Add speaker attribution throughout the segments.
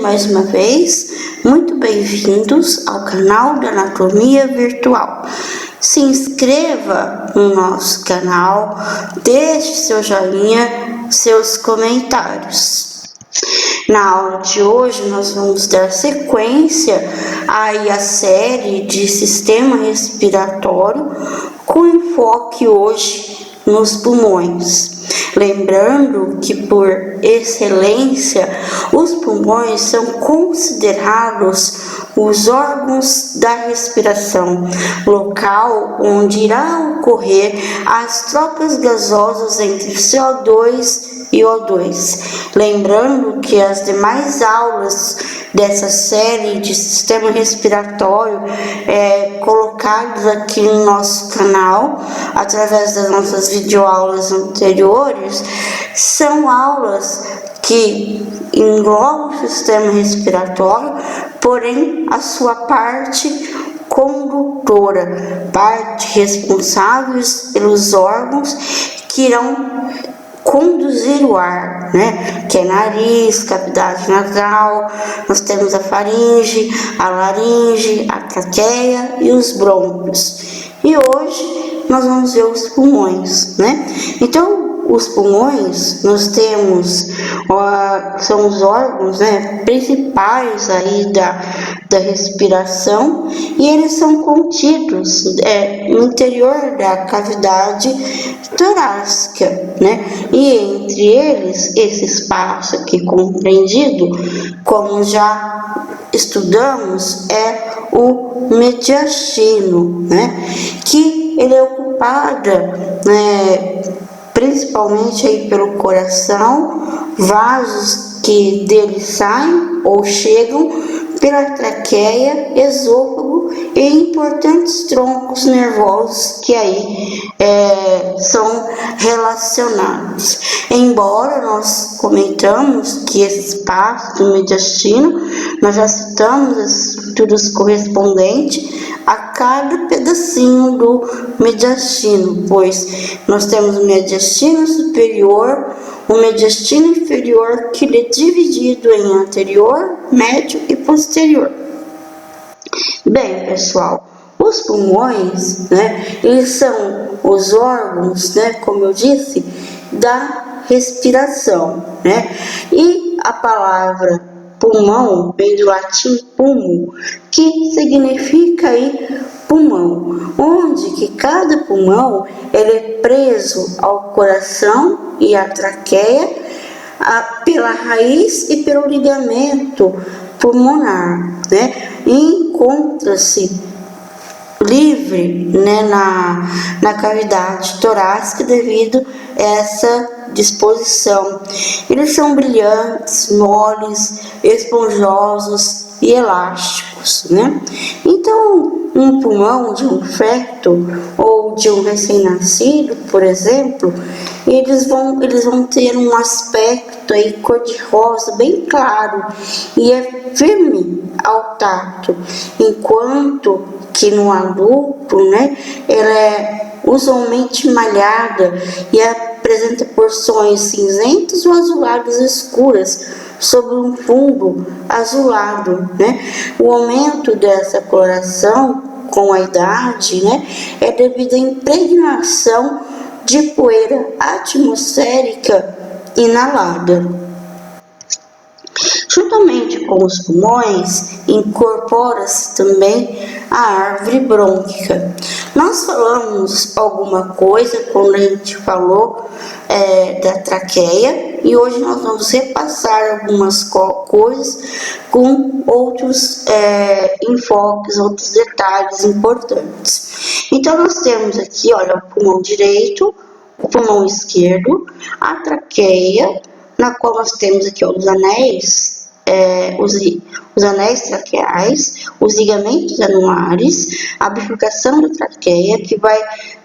Speaker 1: mais uma vez, muito bem-vindos ao canal da Anatomia Virtual. Se inscreva no nosso canal, deixe seu joinha, seus comentários. Na aula de hoje nós vamos dar sequência à série de sistema respiratório com enfoque hoje nos pulmões. Lembrando que, por excelência, os pulmões são considerados os órgãos da respiração, local onde irá ocorrer as trocas gasosas entre CO2 e O2. Lembrando que as demais aulas dessa série de sistema respiratório colocadas aqui no nosso canal, através das nossas videoaulas anteriores, são aulas que englobam o sistema respiratório, porém a sua parte condutora, parte responsáveis pelos órgãos que irão conduzir o ar, que é nariz, cavidade nasal, nós temos a faringe, a laringe, a traqueia e os brônquios. E hoje nós vamos ver os pulmões, Então, os pulmões, nós temos, são os órgãos principais aí da respiração, e eles são contidos no interior da cavidade torácica, E entre eles, esse espaço aqui compreendido, como já estudamos, é o mediastino, Que ele é ocupado, principalmente aí pelo coração, vasos que dele saem ou chegam pela traqueia, esôfago e importantes troncos nervosos que aí são relacionados. Embora nós comentamos que esse espaço do mediastino, nós já citamos as estruturas correspondentes a cada pedacinho do mediastino, pois nós temos o mediastino superior, o mediastino inferior, que é dividido em anterior, médio e posterior. Bem, pessoal, os pulmões, eles são os órgãos, como eu disse, da respiração, E a palavra pulmão vem do latim pulmo, que significa aí pulmão, onde que cada pulmão ele é preso ao coração e à traqueia pela raiz e pelo ligamento pulmonar, E encontra-se livre, na cavidade torácica devido a essa disposição. Eles são brilhantes, moles, esponjosos e elásticos, Então, um pulmão de um feto ou de um recém-nascido, por exemplo, eles vão ter um aspecto aí cor-de-rosa bem claro e é firme ao tato, enquanto que no adulto, ela é usualmente malhada e apresenta porções cinzentas ou azuladas escuras sobre um fundo azulado, O aumento dessa coloração com a idade, é devido à impregnação de poeira atmosférica inalada. Juntamente com os pulmões, incorpora-se também a árvore brônquica. Nós falamos alguma coisa quando a gente falou da traqueia, e hoje nós vamos repassar algumas coisas com outros enfoques, outros detalhes importantes. Então, nós temos aqui, olha, o pulmão direito, o pulmão esquerdo, a traqueia, na qual nós temos aqui os anéis, os anéis traqueais, os ligamentos anulares, a bifurcação da traqueia, que vai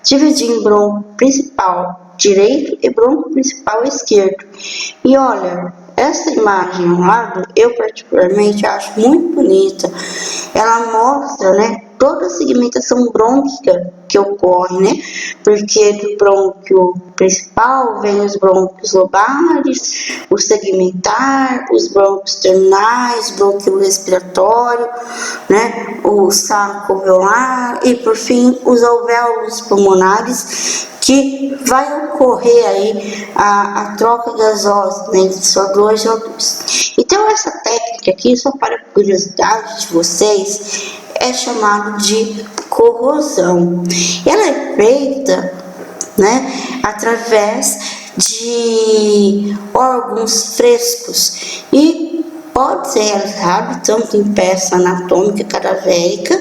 Speaker 1: dividir em bronco principal direito e bronco principal esquerdo. E olha, essa imagem ao lado, eu particularmente acho muito bonita. Ela mostra, toda a segmentação brônquica que ocorre, né? Porque do brônquio principal vem os brônquios lobares, o segmentar, os brônquios terminais, brônquio respiratório, né? O saco alveolar e, por fim, os alvéolos pulmonares, que vai ocorrer aí a troca gasosa, né, entre CO2 e O2. Então, essa técnica aqui, só para curiosidade de vocês, é chamada de corrosão. Ela é feita, né, através de órgãos frescos e pode ser realizado tanto em peça anatômica cadavérica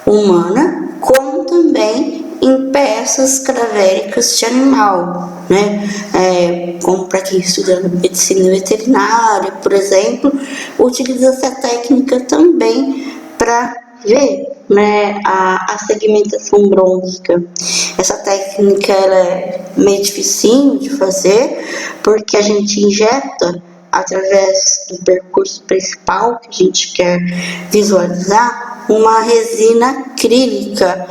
Speaker 1: humana, como também em peças cadavéricas de animal, né? Como para quem estuda medicina veterinária, por exemplo, utiliza essa técnica também para ver, né, a segmentação brônquica. Essa técnica ela é meio dificinho de fazer, porque a gente injeta através do percurso principal que a gente quer visualizar uma resina acrílica.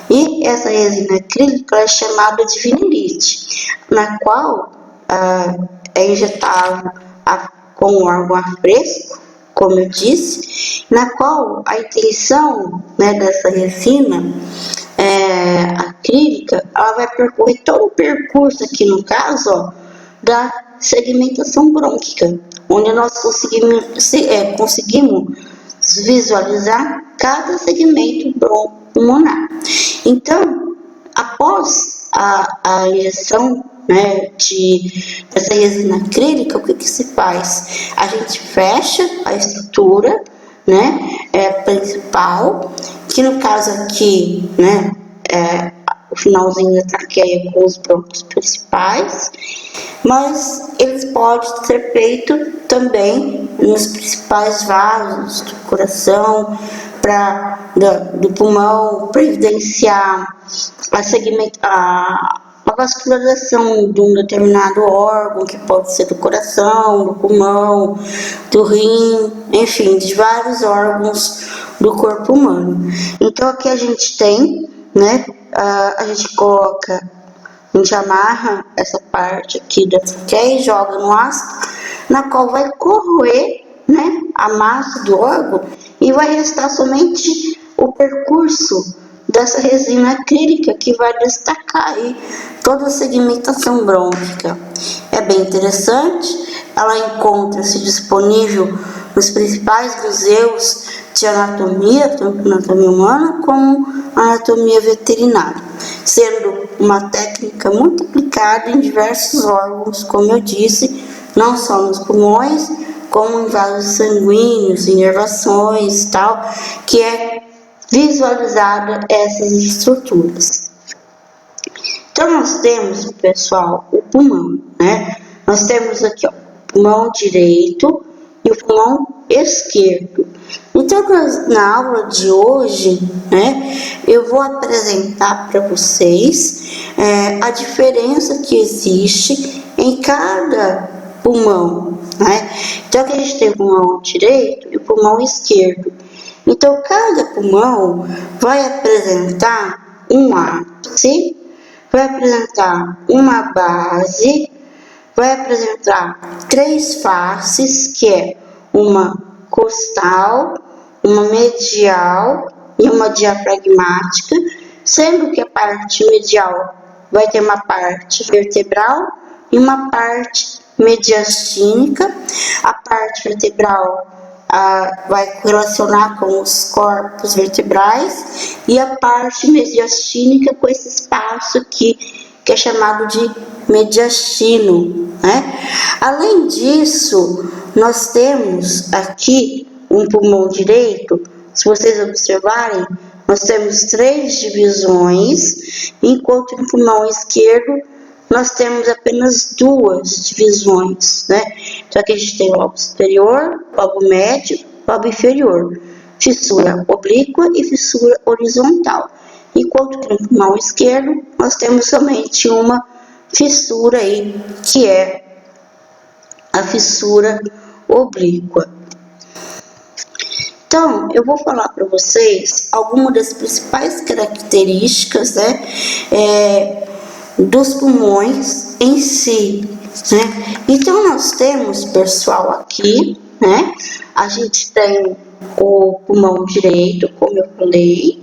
Speaker 1: E essa resina acrílica é chamada de vinilite, na qual é injetável com o órgão a fresco, como eu disse, na qual a intenção, né, dessa resina acrílica, ela vai percorrer todo o percurso aqui no caso, ó, da segmentação brônquica, onde nós conseguimos visualizar cada segmento bronco-pulmonar. Então, após a injeção, né, dessa resina acrílica, o que se faz? A gente fecha a estrutura, né, principal, que no caso aqui, né, o finalzinho da traqueia com os brônquios principais, mas eles podem ser feitos também nos principais vasos do coração, do pulmão, para evidenciar a vascularização de um determinado órgão, que pode ser do coração, do pulmão, do rim, enfim, de vários órgãos do corpo humano. Então aqui a gente tem, né, a gente amarra essa parte aqui da traqueia e joga no ácido, na qual vai corroer, né, a massa do órgão e vai restar somente o percurso dessa resina acrílica, que vai destacar aí toda a segmentação brônquica. É bem interessante, ela encontra-se disponível nos principais museus de anatomia, tanto anatomia humana como anatomia veterinária, sendo uma técnica muito aplicada em diversos órgãos, como eu disse, não só nos pulmões, como em vasos sanguíneos, inervações e tal, que é visualizada essas estruturas. Então nós temos, pessoal, o pulmão, né? Nós temos aqui, ó, o pulmão direito e o pulmão esquerdo. Então na aula de hoje, né, eu vou apresentar para vocês a diferença que existe em cada pulmão, né? Então aqui a gente tem o pulmão direito e o pulmão esquerdo. Então cada pulmão vai apresentar um ápice, vai apresentar uma base, vai apresentar três faces, que é uma costal, uma medial e uma diafragmática, sendo que a parte medial vai ter uma parte vertebral e uma parte mediastínica. A parte vertebral vai correlacionar com os corpos vertebrais e a parte mediastínica com esse espaço aqui, que é chamado de mediastino, né? Além disso, nós temos aqui um pulmão direito. Se vocês observarem, nós temos 3 divisões, enquanto no pulmão esquerdo nós temos apenas 2 divisões, né? Então aqui a gente tem o lobo superior, lobo médio, lobo inferior, fissura oblíqua e fissura horizontal. Enquanto que no pulmão esquerdo nós temos somente uma fissura aí, que é a fissura oblíqua. Então, eu vou falar para vocês algumas das principais características, né, dos pulmões em si, né? Então, nós temos, pessoal, aqui, né, a gente tem o pulmão direito, como eu falei,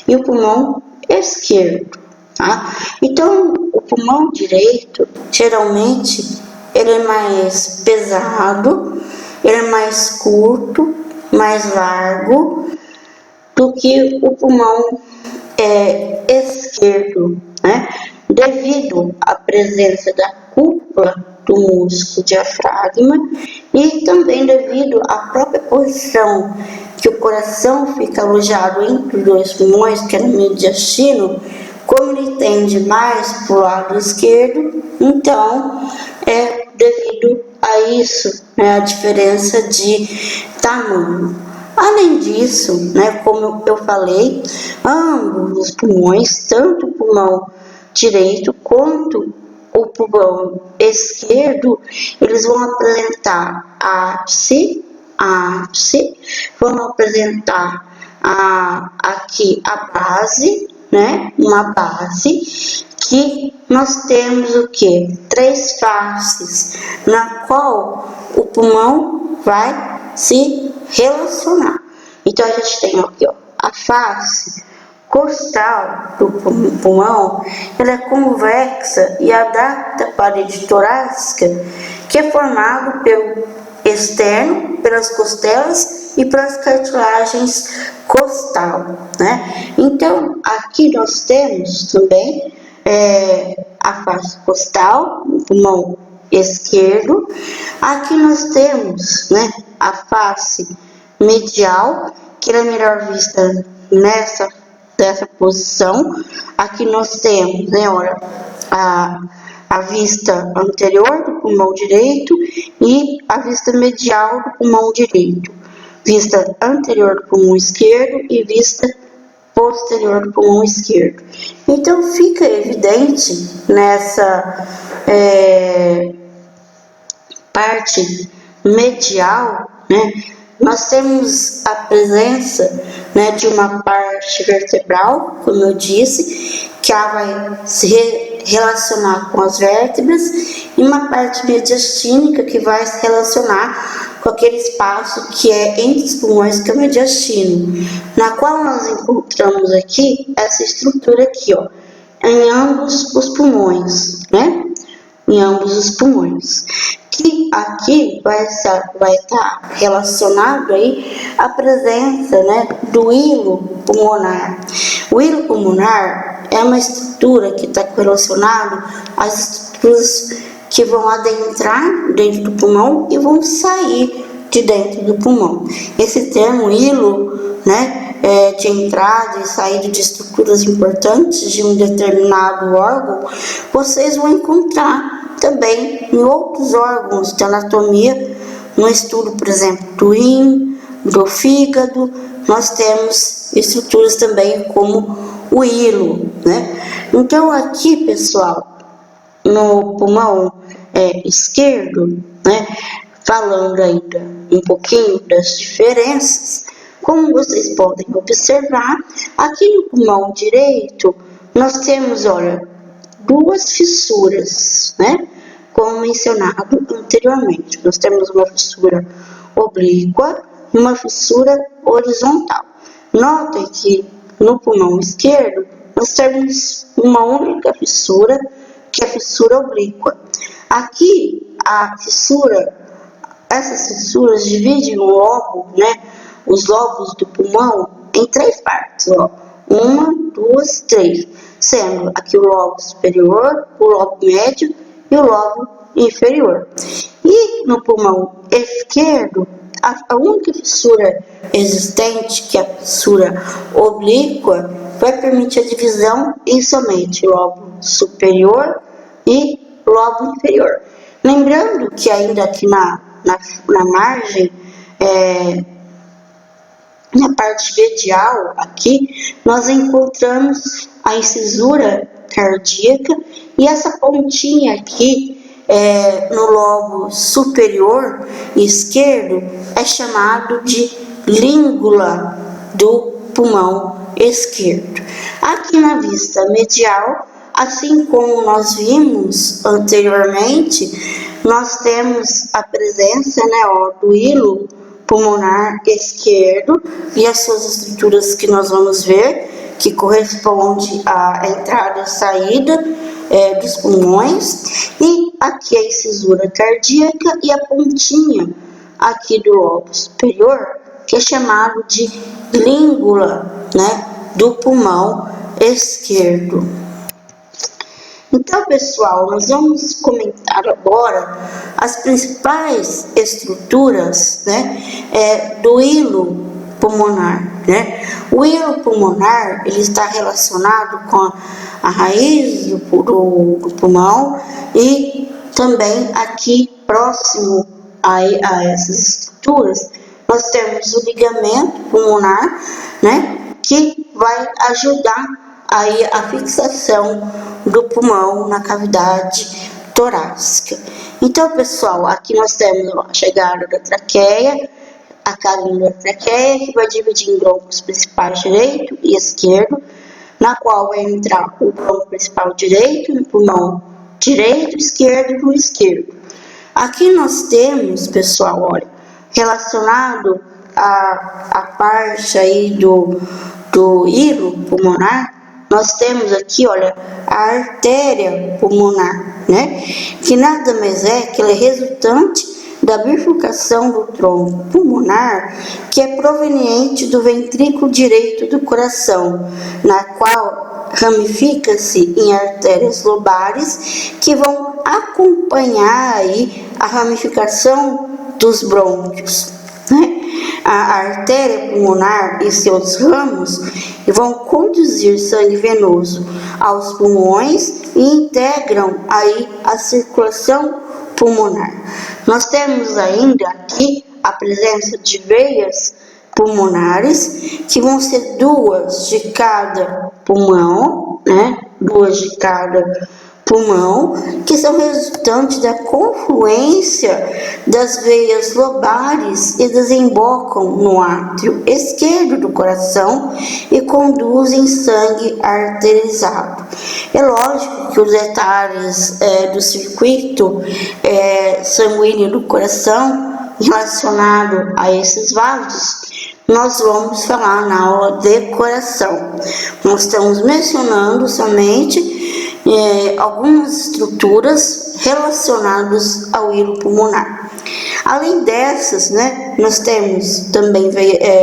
Speaker 1: e o pulmão esquerdo, tá? Então, o pulmão direito, geralmente, ele é mais pesado, ele é mais curto, mais largo do que o pulmão esquerdo, né? Devido à presença da cúpula do músculo diafragma e também devido à própria posição que o coração fica alojado entre os dois pulmões, que é no mediastino, como ele tende mais para o lado esquerdo, então é devido a isso, né, a diferença de tamanho. Além disso, né, como eu falei, ambos os pulmões, tanto o pulmão direito quanto o pulmão esquerdo, eles vão apresentar ápice, vão apresentar aqui a base, né, uma base, que nós temos o que? 3 faces, na qual o pulmão vai se relacionar. Então, a gente tem aqui, ó, a face costal do pulmão, ela é convexa e adapta a parede torácica, que é formado pelo externo, pelas costelas e pelas cartilagens costal, né? Então, aqui nós temos também a face costal, no pulmão esquerdo. Aqui nós temos, né, a face medial, que é melhor vista dessa posição. Aqui nós temos, né, olha, a vista anterior do pulmão direito e a vista medial do pulmão direito, vista anterior do pulmão esquerdo e vista posterior do pulmão esquerdo. Então fica evidente nessa parte medial, né, nós temos a presença, né, de uma parte vertebral, como eu disse, que ela vai se relacionar com as vértebras, e uma parte mediastínica que vai se relacionar com aquele espaço que é entre os pulmões, que é o mediastino, na qual nós encontramos aqui essa estrutura aqui, ó, em ambos os pulmões, né? Em ambos os pulmões, que aqui vai estar relacionado aí a presença, né, do hilo pulmonar. O hilo pulmonar é uma estrutura que está relacionado às estruturas que vão adentrar dentro do pulmão e vão sair de dentro do pulmão. Esse termo hilo, né, de entrada e saída de estruturas importantes de um determinado órgão, vocês vão encontrar também em outros órgãos de anatomia, no estudo, por exemplo, do rim, do fígado, nós temos estruturas também como o hilo, né? Então aqui, pessoal, no pulmão esquerdo, né, falando ainda um pouquinho das diferenças, como vocês podem observar, aqui no pulmão direito, nós temos, olha, 2 fissuras, né? Como mencionado anteriormente, nós temos uma fissura oblíqua e uma fissura horizontal. Notem que no pulmão esquerdo, nós temos uma única fissura, que é a fissura oblíqua. Aqui, essas fissuras dividem o lobo, né? Os lobos do pulmão em 3 partes, ó. 1, 2, 3, sendo aqui o lobo superior, o lobo médio e o lobo inferior. E no pulmão esquerdo, a única fissura existente, que é a fissura oblíqua, vai permitir a divisão em somente lobo superior e lobo inferior. Lembrando que ainda aqui na margem, na parte medial aqui, nós encontramos a incisura cardíaca e essa pontinha aqui no lobo superior esquerdo é chamado de língula do pulmão esquerdo. Aqui na vista medial, assim como nós vimos anteriormente, nós temos a presença, do hilo pulmonar esquerdo e as suas estruturas que nós vamos ver, que corresponde à entrada e saída dos pulmões, e aqui a incisura cardíaca e a pontinha aqui do lobo superior, que é chamado de língula, do pulmão esquerdo. Então, pessoal, nós vamos comentar agora as principais estruturas, do hilo pulmonar, O hilo pulmonar, ele está relacionado com a raiz do pulmão e também aqui próximo a essas estruturas, nós temos o ligamento pulmonar, que vai ajudar aí a fixação do pulmão na cavidade torácica. Então, pessoal, aqui nós temos a chegada da traqueia, a carina da traqueia, que vai dividir em broncos principais direito e esquerdo, na qual vai entrar o bronco principal direito no pulmão direito, esquerdo e no esquerdo. Aqui nós temos, pessoal, olha, relacionado a parte aí do hilo pulmonar, nós temos aqui, olha, a artéria pulmonar, que nada mais é que ela é resultante da bifurcação do tronco pulmonar, que é proveniente do ventrículo direito do coração, na qual ramifica-se em artérias lobares que vão acompanhar aí a ramificação dos brônquios. A artéria pulmonar e seus ramos vão conduzir sangue venoso aos pulmões e integram aí a circulação pulmonar. Nós temos ainda aqui a presença de veias pulmonares, que vão ser duas de cada pulmão, duas de cada pulmão, que são resultantes da confluência das veias lobares e desembocam no átrio esquerdo do coração e conduzem sangue arterializado. É lógico que os detalhes do circuito sanguíneo do coração relacionado a esses vasos nós vamos falar na aula de coração. Nós estamos mencionando somente algumas estruturas relacionadas ao hilo pulmonar. Além dessas, nós temos também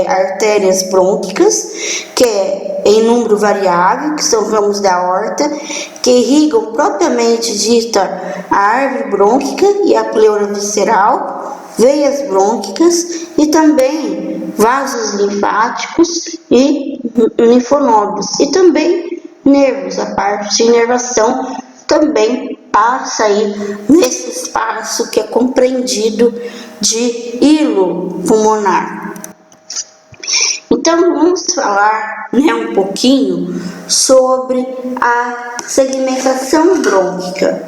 Speaker 1: artérias brônquicas, que é em número variável, que são ramos da aorta, que irrigam propriamente dita a árvore brônquica e a pleura visceral, veias brônquicas e também vasos linfáticos e linfonodos, e também nervos. A parte de inervação também passa aí nesse espaço que é compreendido de hilo pulmonar. Então vamos falar um pouquinho sobre a segmentação brônquica,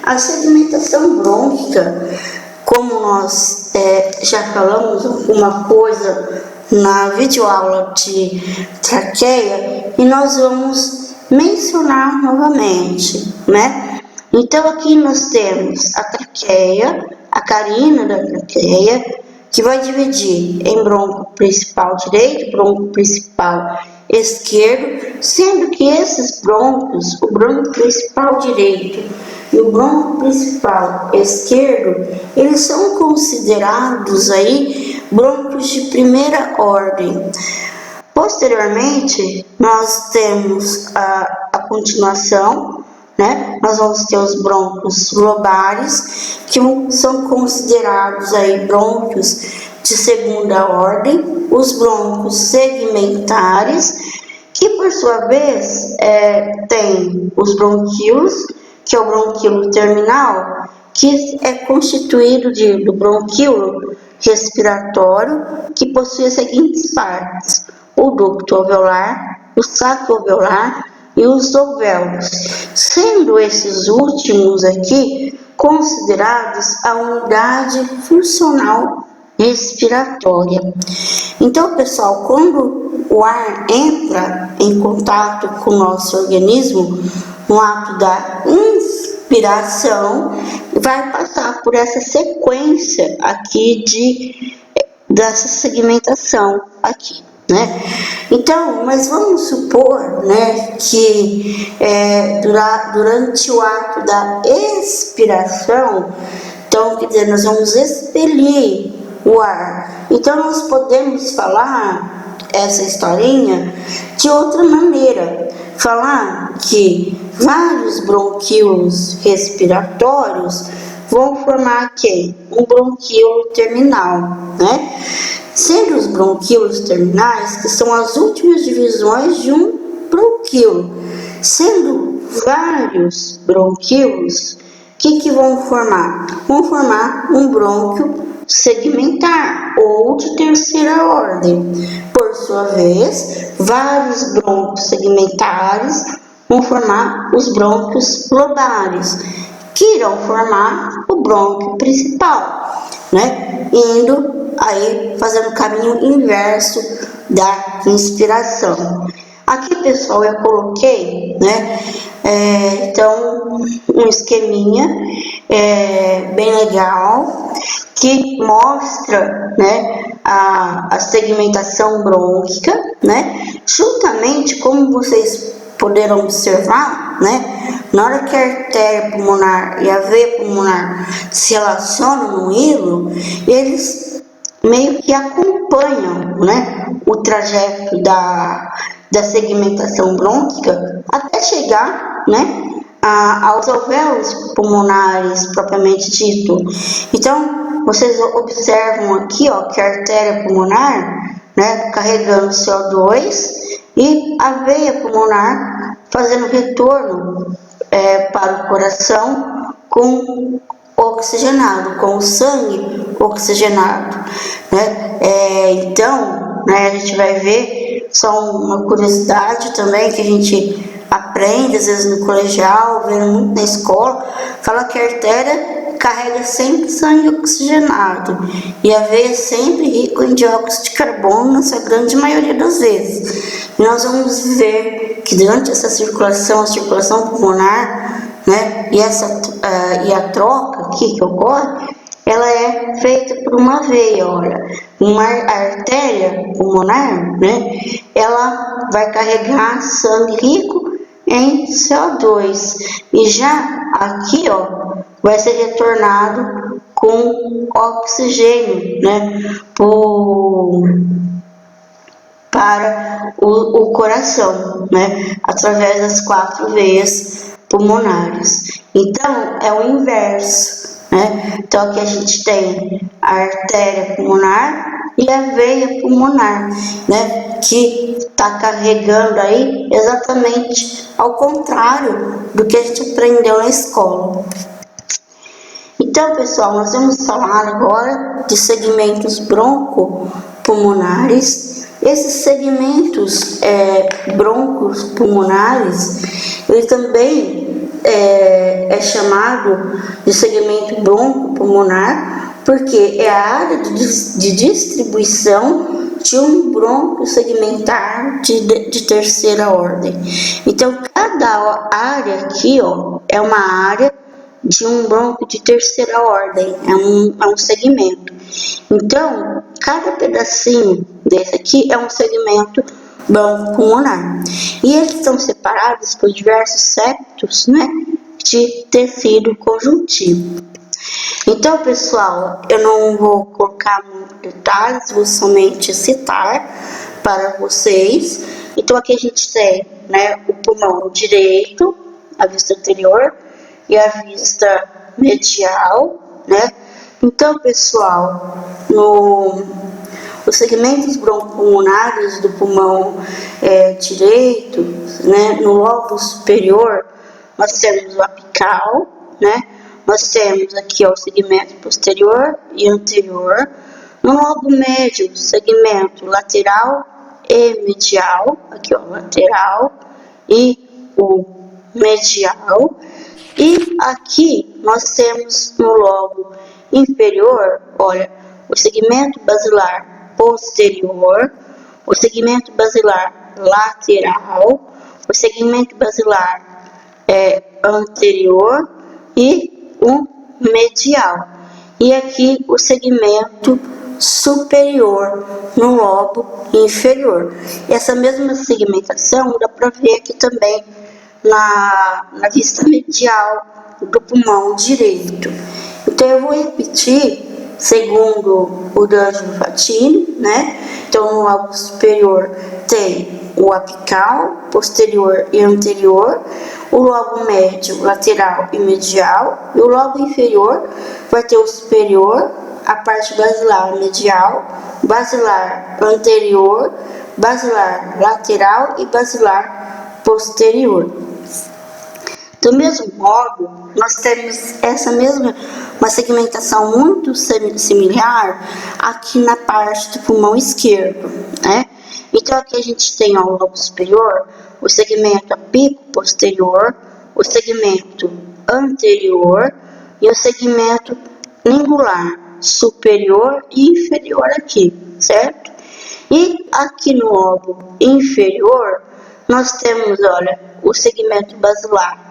Speaker 1: A segmentação brônquica, como nós já falamos alguma coisa na videoaula de traqueia, e nós vamos mencionar novamente, Então aqui nós temos a traqueia, a carina da traqueia, que vai dividir em bronco principal direito, bronco principal esquerdo, sendo que esses broncos, o bronco principal direito e o bronco principal esquerdo, eles são considerados aí brônquios de primeira ordem. Posteriormente, nós temos a continuação, Nós vamos ter os brônquios lobares, que são considerados aí brônquios de segunda ordem, os brônquios segmentares, que por sua vez tem os bronquíolos, que é o bronquíolo terminal, que é constituído do bronquíolo respiratório, que possui as seguintes partes: o ducto alveolar, o saco alveolar e os alvéolos, sendo esses últimos aqui considerados a unidade funcional respiratória. Então, pessoal, quando o ar entra em contato com o nosso organismo, no ato da inspiração, vai passar por essa sequência aqui dessa segmentação aqui, né? Então, mas vamos supor, né, que durante o ato da expiração, então, quer dizer, nós vamos expelir o ar. Então, nós podemos falar essa historinha de outra maneira, falar que vários bronquíolos respiratórios vão formar aqui um bronquíolo terminal, né? Sendo os bronquíolos terminais, que são as últimas divisões de um bronquíolo, sendo vários bronquíolos, o que vão formar? Vão formar um brônquio segmentar ou de terceira ordem. Por sua vez, vários brônquios segmentares vão formar os brônquios lobares, que irão formar o brônquio principal, né? Indo aí, fazendo o caminho inverso da inspiração. Aqui, pessoal, eu coloquei, né? Então, um esqueminha bem legal que mostra, né, a segmentação brônquica, né? Juntamente, como vocês poderão observar, né, na hora que a artéria pulmonar e a veia pulmonar se relacionam no hilo, eles meio que acompanham, né, o trajeto da segmentação brônquica até chegar, né, aos alvéolos pulmonares propriamente dito. Então, vocês observam aqui, ó, que a artéria pulmonar, né, carregando CO2 e a veia pulmonar fazendo retorno para o coração com oxigenado, com o sangue oxigenado, né? Então, né, a gente vai ver, só uma curiosidade também que a gente aprende às vezes no colegial, vendo muito na escola, fala que a artéria carrega sempre sangue oxigenado e a veia é sempre rico em dióxido de carbono na sua grande maioria das vezes. E nós vamos ver que durante essa circulação, a circulação pulmonar, né, e a troca aqui que ocorre, ela é feita por uma veia, olha, uma artéria pulmonar, né, ela vai carregar sangue rico em CO2 e já aqui, ó, vai ser retornado com oxigênio, né, para o coração, né, através das 4 veias pulmonares. Então, é o inverso, né? Então, aqui a gente tem a artéria pulmonar e a veia pulmonar, né, que está carregando aí exatamente ao contrário do que a gente aprendeu na escola. Então, pessoal, nós vamos falar agora de segmentos broncopulmonares. Esses segmentos broncopulmonares, ele também é chamado de segmento broncopulmonar, porque é a área de distribuição de um brônquio segmentar de terceira ordem. Então, cada área aqui, ó, é uma área de um brônquio de terceira ordem, é um segmento. Então, cada pedacinho desse aqui é um segmento broncopulmonar. E eles estão separados por diversos septos, né, de tecido conjuntivo. Então, pessoal, eu não vou colocar muitos detalhes, vou somente citar para vocês. Então, aqui a gente tem, né, o pulmão direito, a vista anterior e a vista medial, né? Então, pessoal, os segmentos broncopulmonares do pulmão direito, né, no lobo superior, nós temos o apical, né? Nós temos aqui ó, o segmento posterior e anterior. No lobo médio, segmento lateral e medial, aqui ó, lateral e o medial. E aqui nós temos no lobo inferior, olha, o segmento basilar posterior, o segmento basilar lateral, o segmento basilar anterior e um medial. E aqui o segmento superior no lobo inferior. Essa mesma segmentação dá para ver aqui também na vista medial do pulmão direito. Então eu vou repetir segundo o D'Angelo Fratini, né? Então no lobo superior tem o apical, posterior e anterior, o lobo médio, lateral e medial, e o lobo inferior vai ter o superior, a parte basilar medial, basilar anterior, basilar lateral e basilar posterior. Do mesmo modo, nós temos uma segmentação muito similar aqui na parte do pulmão esquerdo, né? Então aqui a gente tem o lobo superior, o segmento apico posterior, o segmento anterior e o segmento lingular superior e inferior aqui, certo? E aqui no lobo inferior, nós temos, olha, o segmento basilar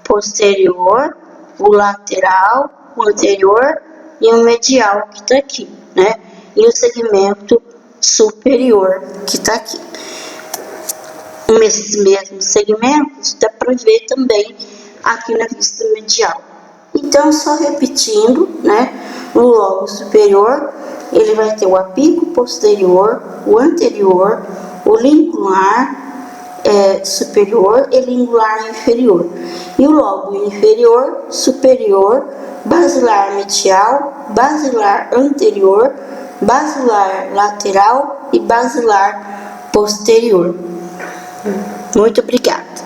Speaker 1: posterior, o lateral, o anterior e o medial que está aqui, né? E o segmento superior que está aqui. Esses mesmos segmentos dá para ver também aqui na vista medial. Então, só repetindo, né? O lobo superior, ele vai ter o apico posterior, o anterior, o lingular superior e lingular inferior. E o lobo inferior, superior, basilar medial, basilar anterior, basilar lateral e basilar posterior. Muito obrigada.